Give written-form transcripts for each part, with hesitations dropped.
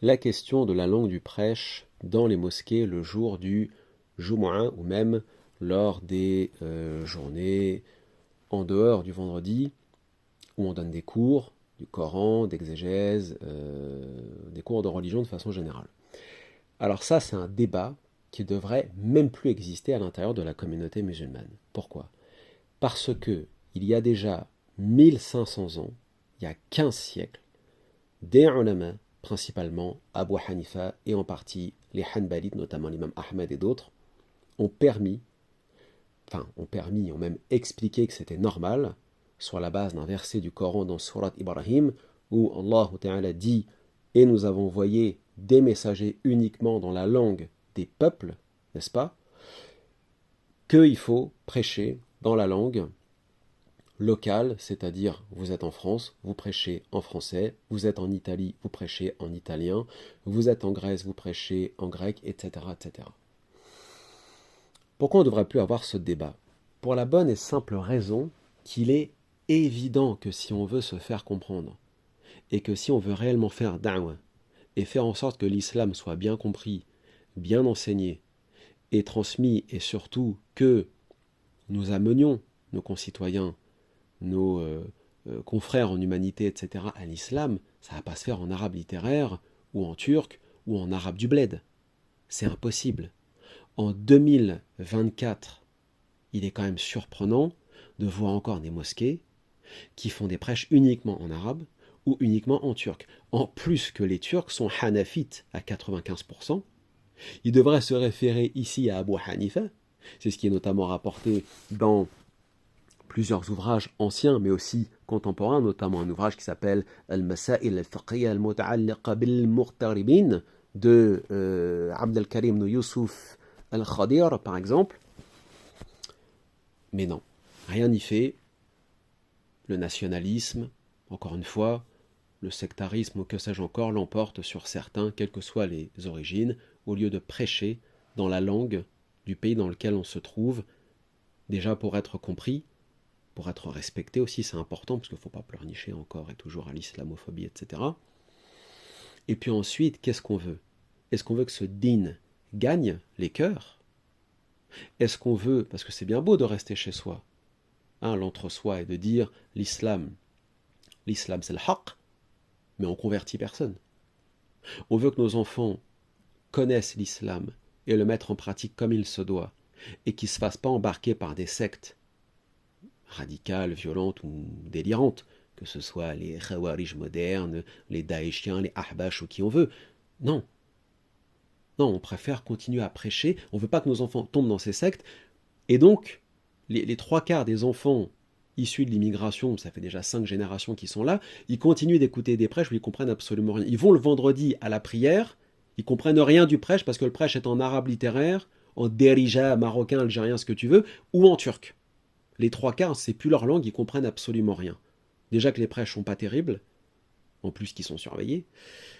la question de la langue du prêche dans les mosquées le jour du Jumu'ah ou même lors des journées en dehors du vendredi où on donne des cours du Coran, d'exégèse, des cours de religion de façon générale. Alors ça, c'est un débat qui devrait même plus exister à l'intérieur de la communauté musulmane. Pourquoi? Parce que il y a déjà 1500 ans, il y a 15 siècles, des ulama, principalement Abu Hanifa et en partie les Hanbalites, notamment l'imam Ahmed et d'autres, ont ont même expliqué que c'était normal, sur la base d'un verset du Coran dans Surat Ibrahim, où Allah Ta'ala dit « Et nous avons envoyé des messagers uniquement dans la langue des peuples », n'est-ce pas? Qu'il faut prêcher dans la langue locale, c'est-à-dire vous êtes en France, vous prêchez en français, vous êtes en Italie, vous prêchez en italien, vous êtes en Grèce, vous prêchez en grec, etc. etc. Pourquoi on ne devrait plus avoir ce débat? Pour la bonne et simple raison qu'il est évident que si on veut se faire comprendre, et que si on veut réellement faire da'wah, et faire en sorte que l'islam soit bien compris, bien enseigné, et transmis, et surtout que nous amenions nos concitoyens, nos confrères en humanité, etc., à l'islam, ça ne va pas se faire en arabe littéraire, ou en turc, ou en arabe du bled. C'est impossible. En 2024, il est quand même surprenant de voir encore des mosquées qui font des prêches uniquement en arabe ou uniquement en turc. En plus que les Turcs sont hanafites à 95%, ils devraient se référer ici à Abu Hanifa, c'est ce qui est notamment rapporté dans plusieurs ouvrages anciens, mais aussi contemporains, notamment un ouvrage qui s'appelle Al-Masail al-Fiqhiyya al-Muta'alliqa bil-Mughtaribin de Abd al-Karim Youssouf al-Khadir, par exemple. Mais non, rien n'y fait. Le nationalisme, encore une fois, le sectarisme ou que sais-je encore, l'emporte sur certains, quelles que soient les origines, au lieu de prêcher dans la langue du pays dans lequel on se trouve, déjà pour être compris, pour être respecté aussi, c'est important, parce qu'il ne faut pas pleurnicher encore et toujours à l'islamophobie, etc. Et puis ensuite, qu'est-ce qu'on veut? Est-ce qu'on veut que ce din gagne les cœurs? Est-ce qu'on veut, parce que c'est bien beau de rester chez soi, hein, l'entre-soi, et de dire l'islam c'est le haqq, mais on convertit personne. On veut que nos enfants connaissent l'islam et le mettre en pratique comme il se doit, et qu'ils ne se fassent pas embarquer par des sectes radicales, violentes ou délirantes, que ce soit les khawarij modernes, les daeshiens, les ahbash ou qui on veut. Non. Non, on préfère continuer à prêcher, on ne veut pas que nos enfants tombent dans ces sectes, et donc, les trois quarts des enfants issus de l'immigration, ça fait déjà 5 générations qui sont là, ils continuent d'écouter des prêches où ils comprennent absolument rien. Ils vont le vendredi à la prière, ils comprennent rien du prêche parce que le prêche est en arabe littéraire, en derija, marocain, algérien, ce que tu veux, ou en turc. Les trois quarts, c'est plus leur langue, ils comprennent absolument rien. Déjà que les prêches sont pas terribles, en plus qu'ils sont surveillés.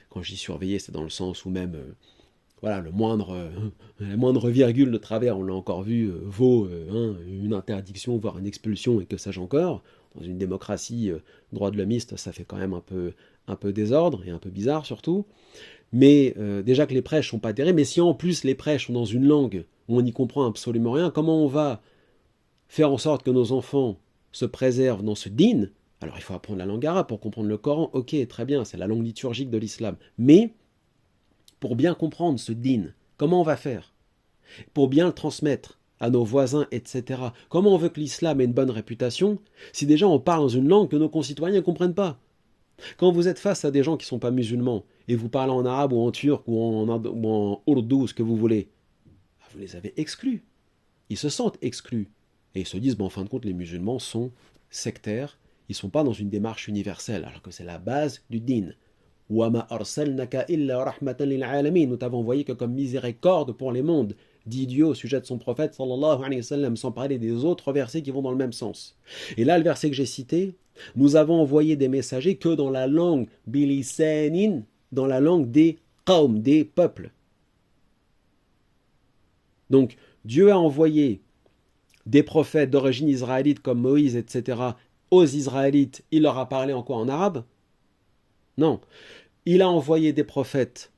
Quand je dis surveillés, c'est dans le sens où même voilà, la moindre virgule de travers, on l'a encore vu, vaut une interdiction, voire une expulsion, et que sais-je encore. Dans une démocratie droit de l'homiste, ça fait quand même un peu désordre, et un peu bizarre surtout. Mais déjà que les prêches sont pas terribles, mais si en plus les prêches sont dans une langue où on n'y comprend absolument rien, comment on va faire en sorte que nos enfants se préservent dans ce din? Alors il faut apprendre la langue arabe pour comprendre le Coran, ok, très bien, c'est la langue liturgique de l'islam. Mais pour bien comprendre ce din, comment on va faire? Pour bien le transmettre à nos voisins, etc. Comment on veut que l'islam ait une bonne réputation si déjà on parle dans une langue que nos concitoyens ne comprennent pas? Quand vous êtes face à des gens qui ne sont pas musulmans et vous parlez en arabe ou en turc ou en ourdou, ce que vous voulez, vous les avez exclus. Ils se sentent exclus. Et ils se disent, en fin de compte, les musulmans sont sectaires, ils ne sont pas dans une démarche universelle, alors que c'est la base du din. وَمَا أَرْسَلْنَكَ إِلَّا رَحْمَةً لِلْعَالَمِينَ. Nous t'avons envoyé que comme miséricorde pour les mondes, dit Dieu au sujet de son prophète, sallallahu alayhi wa sallam, sans parler des autres versets qui vont dans le même sens. Et là, le verset que j'ai cité, nous avons envoyé des messagers que dans la langue bilisanin, dans la langue des qawm, des peuples. Donc, Dieu a envoyé des prophètes d'origine israélite comme Moïse, etc., aux Israélites, il leur a parlé en quoi? En arabe? Non. Il a envoyé des prophètes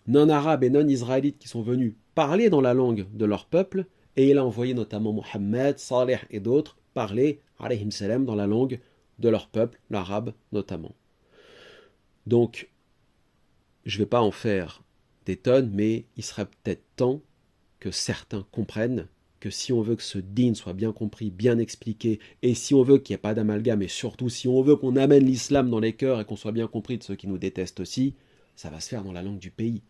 non arabes et non israélites qui sont venus parler dans la langue de leur peuple, et il a envoyé notamment Mohammed, Saleh et d'autres parler, alayhim salam, dans la langue de leur peuple, l'arabe notamment. Donc, je ne vais pas en faire des tonnes, mais il serait peut-être temps que certains comprennent que si on veut que ce din soit bien compris, bien expliqué, et si on veut qu'il n'y ait pas d'amalgame, et surtout si on veut qu'on amène l'islam dans les cœurs et qu'on soit bien compris de ceux qui nous détestent aussi, ça va se faire dans la langue du pays.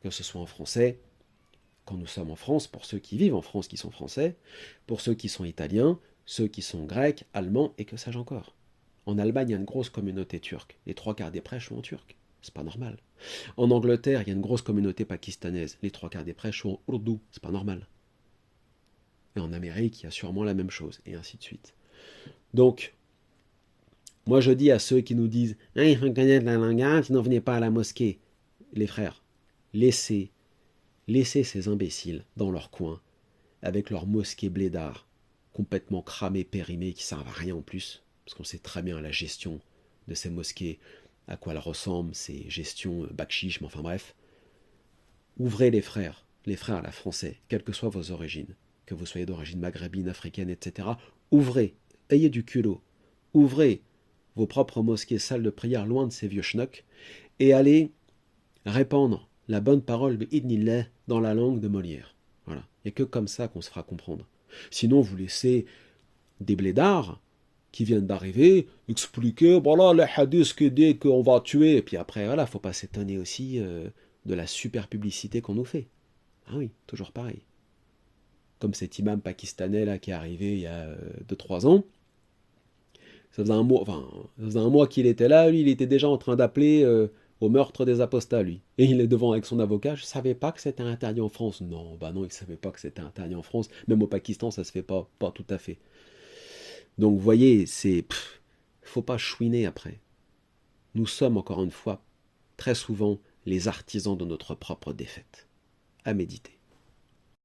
Que ce soit en français, quand nous sommes en France, pour ceux qui vivent en France qui sont français, pour ceux qui sont italiens, ceux qui sont grecs, allemands, et que sais-je encore. En Allemagne, il y a une grosse communauté turque. Les 3/4 des prêches sont en turc. C'est pas normal. En Angleterre, il y a une grosse communauté pakistanaise. Les 3/4 des prêches sont en ourdou. C'est pas normal. Et en Amérique, il y a sûrement la même chose, et ainsi de suite. Donc, moi je dis à ceux qui nous disent « il faut connaître la langue, sinon venez pas à la mosquée ». Les frères, laissez ces imbéciles dans leur coin, avec leur mosquée blédard, complètement cramée, périmée, qui ne servent à rien en plus, parce qu'on sait très bien la gestion de ces mosquées, à quoi elles ressemblent, ces gestions bakchiches, mais enfin bref. Ouvrez les frères à la française, quelles que soient vos origines, que vous soyez d'origine maghrébine, africaine, etc. Ouvrez, ayez du culot, ouvrez vos propres mosquées, salles de prière, loin de ces vieux schnocks, et allez répandre la bonne parole bi'idnillah dans la langue de Molière. Voilà. Il n'y a que comme ça qu'on se fera comprendre. Sinon, vous laissez des blédards qui viennent d'arriver expliquer, voilà, les hadiths qui dit qu'on va tuer, et puis après, voilà, faut pas s'étonner aussi de la super publicité qu'on nous fait. Ah oui, toujours pareil. Comme cet imam pakistanais là qui est arrivé il y a 2-3 ans. Ça faisait un mois qu'il était là, lui, il était déjà en train d'appeler au meurtre des apostats, lui. Et il est devant avec son avocat, je savais pas que c'était interdit en France. Non, bah non, il savait pas que c'était interdit en France. Même au Pakistan, ça se fait pas tout à fait. Donc, vous voyez, faut pas chouiner après. Nous sommes, encore une fois, très souvent, les artisans de notre propre défaite. À méditer.